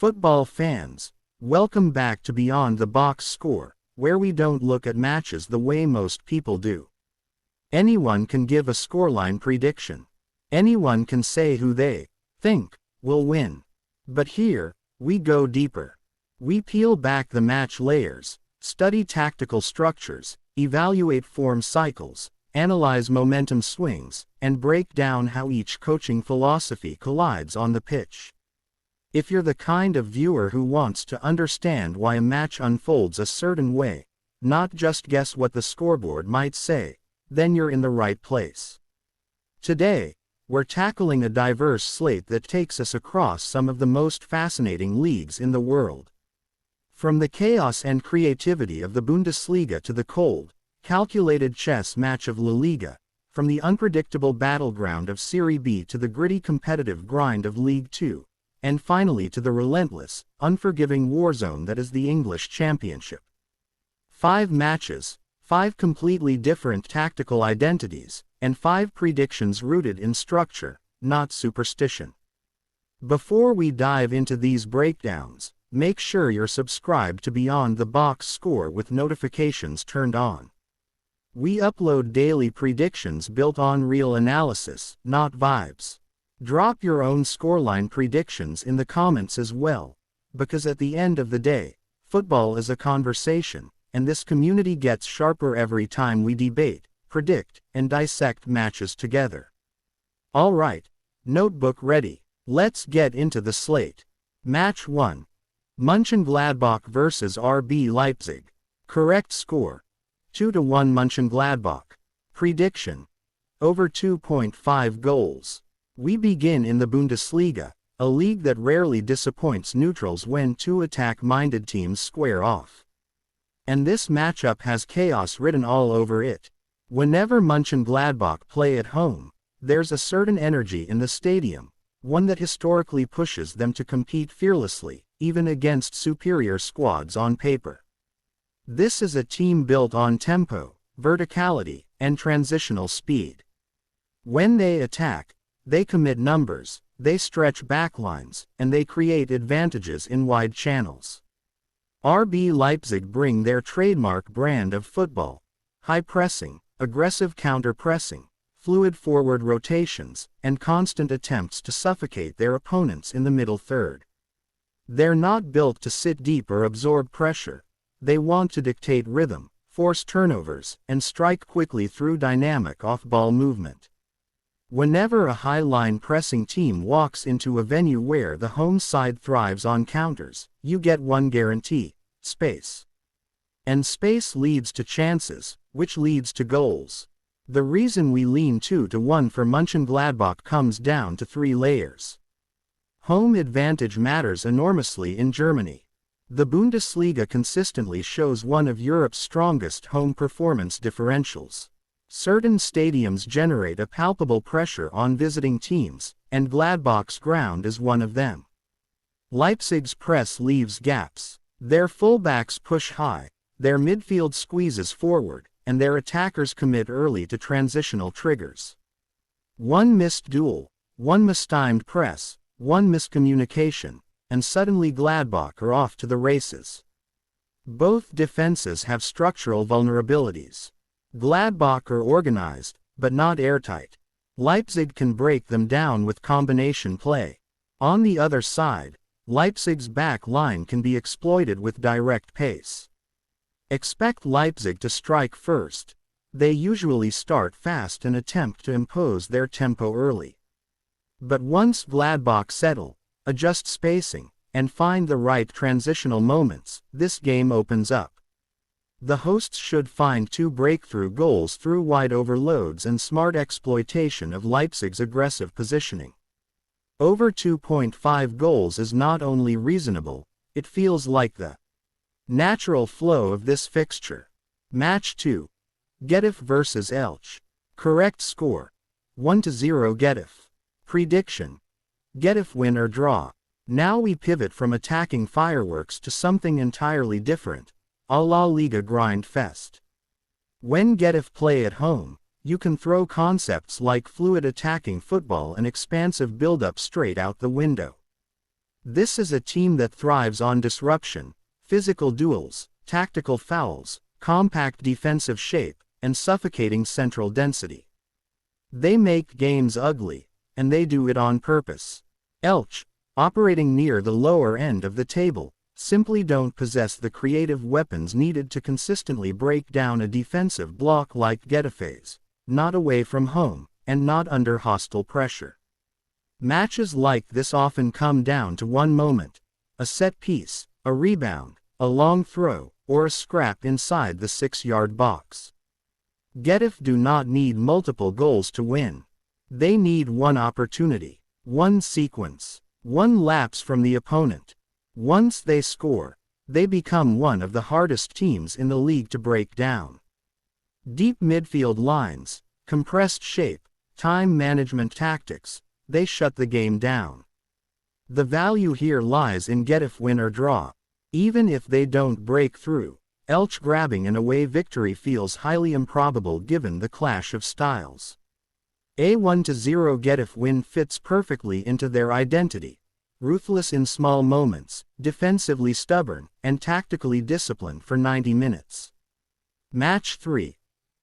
Football fans, welcome back to Beyond the Box Score, where we don't look at matches the way most people do. Anyone can give a scoreline prediction. Anyone can say who they think will win. But here, we go deeper. We peel back the match layers, study tactical structures, evaluate form cycles, analyze momentum swings, and break down how each coaching philosophy collides on the pitch. If you're the kind of viewer who wants to understand why a match unfolds a certain way, not just guess what the scoreboard might say, then you're in the right place. Today, we're tackling a diverse slate that takes us across some of the most fascinating leagues in the world. From the chaos and creativity of the Bundesliga to the cold, calculated chess match of La Liga, from the unpredictable battleground of Serie B to the gritty competitive grind of League Two, and finally to the relentless, unforgiving warzone that is the English Championship. 5 matches, 5 completely different tactical identities, and 5 predictions rooted in structure, not superstition. Before we dive into these breakdowns, make sure you're subscribed to Beyond the Box Score with notifications turned on. We upload daily predictions built on real analysis, not vibes. Drop your own scoreline predictions in the comments as well, because at the end of the day, football is a conversation, and this community gets sharper every time we debate, predict, and dissect matches together. Alright, notebook ready, let's get into the slate. Match 1. Mönchengladbach vs RB Leipzig. Correct score: 2-1 Mönchengladbach. Prediction: over 2.5 goals. We begin in the Bundesliga, a league that rarely disappoints neutrals when two attack-minded teams square off. And this matchup has chaos written all over it. Whenever Mönchengladbach play at home, there's a certain energy in the stadium, one that historically pushes them to compete fearlessly, even against superior squads on paper. This is a team built on tempo, verticality, and transitional speed. When they attack, they commit numbers, they stretch backlines, and they create advantages in wide channels. RB Leipzig bring their trademark brand of football: high pressing, aggressive counter-pressing, fluid forward rotations, and constant attempts to suffocate their opponents in the middle third. They're not built to sit deep or absorb pressure. They want to dictate rhythm, force turnovers, and strike quickly through dynamic off-ball movement. Whenever a high-line pressing team walks into a venue where the home side thrives on counters, you get one guarantee: space. And space leads to chances, which leads to goals. The reason we lean 2-1 for Mönchengladbach comes down to 3 layers. Home advantage matters enormously in Germany. The Bundesliga consistently shows one of Europe's strongest home performance differentials. Certain stadiums generate a palpable pressure on visiting teams, and Gladbach's ground is one of them. Leipzig's press leaves gaps. Their fullbacks push high, their midfield squeezes forward, and their attackers commit early to transitional triggers. One missed duel, one mistimed press, one miscommunication, and suddenly Gladbach are off to the races. Both defenses have structural vulnerabilities. Gladbach are organized, but not airtight. Leipzig can break them down with combination play. On the other side, Leipzig's back line can be exploited with direct pace. Expect Leipzig to strike first. They usually start fast and attempt to impose their tempo early. But once Gladbach settle, adjust spacing, and find the right transitional moments, this game opens up. The hosts should find 2 breakthrough goals through wide overloads and smart exploitation of Leipzig's aggressive positioning. Over 2.5 goals is not only reasonable, it feels like the natural flow of this fixture. Match 2. Getafe vs Elche. Correct score: 1-0 Getafe. Prediction: Getafe win or draw. Now we pivot from attacking fireworks to something entirely different: a La Liga grind fest. When Getafe play at home, you can throw concepts like fluid attacking football and expansive build-up straight out the window. This is a team that thrives on disruption, physical duels, tactical fouls, compact defensive shape, and suffocating central density. They make games ugly, and they do it on purpose. Elche, operating near the lower end of the table, simply don't possess the creative weapons needed to consistently break down a defensive block like Getafe's, not away from home, and not under hostile pressure. Matches like this often come down to one moment: a set piece, a rebound, a long throw, or a scrap inside the 6-yard box. Getafe do not need multiple goals to win. They need one opportunity, one sequence, one lapse from the opponent. Once they score, they become one of the hardest teams in the league to break down. Deep midfield lines, compressed shape, time management tactics, they shut the game down. The value here lies in Getafe win or draw. Even if they don't break through, Elche grabbing an away victory feels highly improbable given the clash of styles. A 1-0 Getafe win fits perfectly into their identity: ruthless in small moments, defensively stubborn, and tactically disciplined for 90 minutes. Match 3.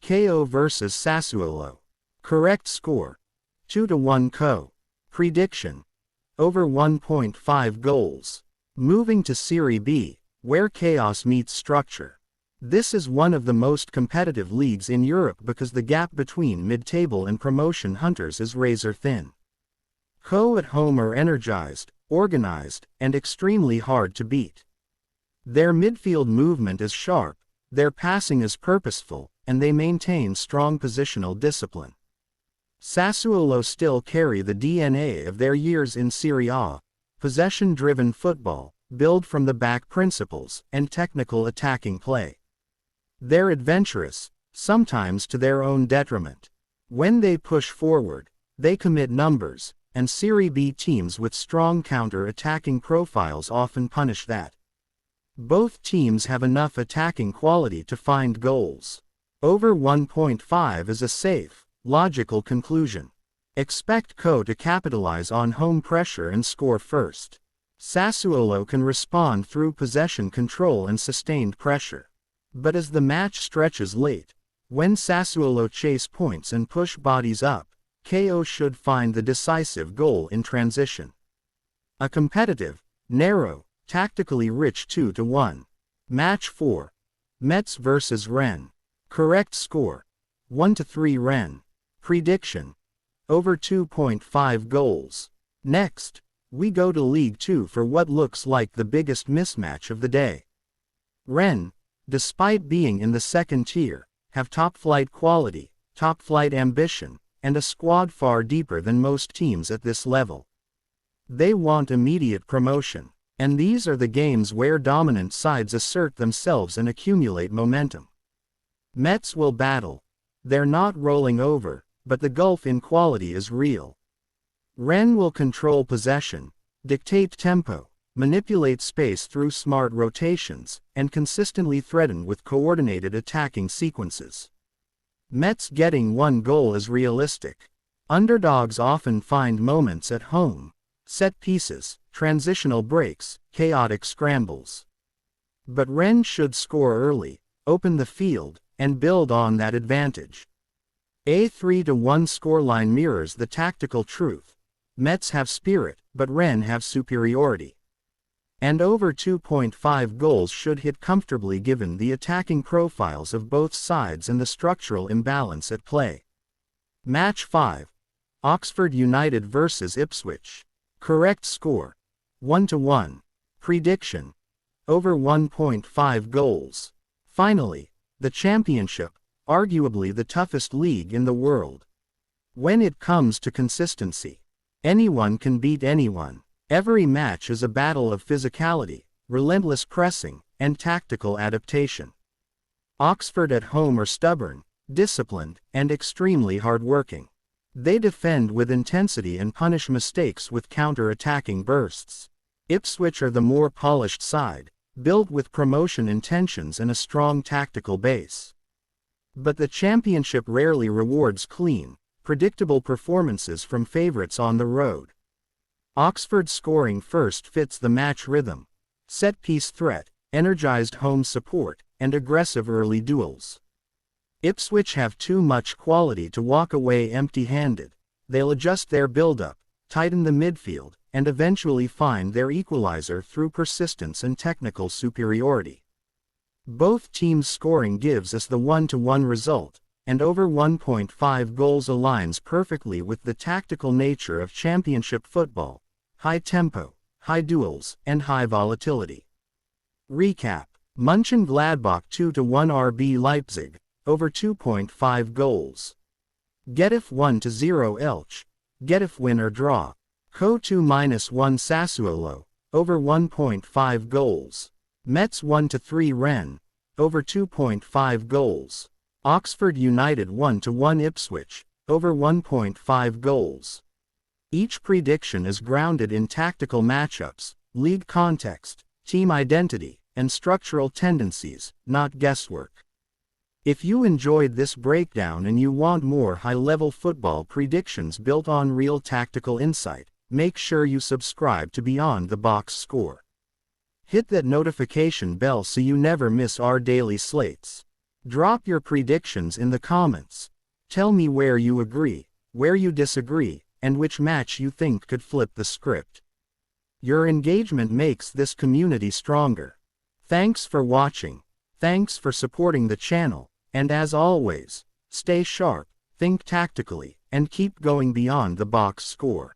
KO vs Sassuolo. Correct score: 2-1 KO. Prediction: over 1.5 goals. Moving to Serie B, where chaos meets structure. This is one of the most competitive leagues in Europe because the gap between mid-table and promotion hunters is razor thin. KO at home are energized, organized, and extremely hard to beat. Their midfield movement is sharp, their passing is purposeful, and they maintain strong positional discipline. Sassuolo still carry the DNA of their years in Serie A: possession-driven football, build-from-the-back principles, and technical attacking play. They're adventurous, sometimes to their own detriment. When they push forward, they commit numbers, and Serie B teams with strong counter-attacking profiles often punish that. Both teams have enough attacking quality to find goals. Over 1.5 is a safe, logical conclusion. Expect KO to capitalize on home pressure and score first. Sassuolo can respond through possession control and sustained pressure. But as the match stretches late, when Sassuolo chase points and push bodies up, KO should find the decisive goal in transition. A competitive, narrow, tactically rich 2-1. Match 4. Metz vs Rennes. Correct score: 1-3 Rennes. Prediction: over 2.5 goals. Next, we go to League 2 for what looks like the biggest mismatch of the day. Rennes, despite being in the second tier, have top-flight quality, top-flight ambition, and a squad far deeper than most teams at this level. They want immediate promotion, and these are the games where dominant sides assert themselves and accumulate momentum. Metz will battle. They're not rolling over, but the gulf in quality is real. Rennes will control possession, dictate tempo, manipulate space through smart rotations, and consistently threaten with coordinated attacking sequences. Metz getting one goal is realistic. Underdogs often find moments at home: set pieces, transitional breaks, chaotic scrambles. But Rennes should score early, open the field, and build on that advantage. A 3-1 scoreline mirrors the tactical truth: Metz have spirit, but Rennes have superiority. And over 2.5 goals should hit comfortably given the attacking profiles of both sides and the structural imbalance at play. Match 5. Oxford United vs Ipswich. Correct score: 1-1. Prediction: over 1.5 goals. Finally, the Championship, arguably the toughest league in the world. When it comes to consistency, anyone can beat anyone. Every match is a battle of physicality, relentless pressing, and tactical adaptation. Oxford at home are stubborn, disciplined, and extremely hard-working. They defend with intensity and punish mistakes with counter-attacking bursts. Ipswich are the more polished side, built with promotion intentions and a strong tactical base. But the Championship rarely rewards clean, predictable performances from favorites on the road. Oxford scoring first fits the match rhythm. Set-piece threat, energized home support, and aggressive early duels. Ipswich have too much quality to walk away empty-handed. They'll adjust their build-up, tighten the midfield, and eventually find their equalizer through persistence and technical superiority. Both teams' scoring gives us the 1-1 result, and over 1.5 goals aligns perfectly with the tactical nature of championship football: high tempo, high duels, and high volatility. Recap: Mönchengladbach 2-1 RB Leipzig, over 2.5 goals. Getafe 1-0 Elche, Getafe win or draw. Co 2-1 Sassuolo, over 1.5 goals. Metz 1-3 Rennes, over 2.5 goals. Oxford United 1-1 Ipswich, over 1.5 goals. Each prediction is grounded in tactical matchups, league context, team identity, and structural tendencies, not guesswork. If you enjoyed this breakdown and you want more high-level football predictions built on real tactical insight, make sure you subscribe to Beyond the Box Score. Hit that notification bell so you never miss our daily slates. Drop your predictions in the comments. Tell me where you agree, where you disagree, and which match you think could flip the script. Your engagement makes this community stronger. Thanks for watching. Thanks for supporting the channel. And as always, stay sharp, think tactically, and keep going beyond the box score.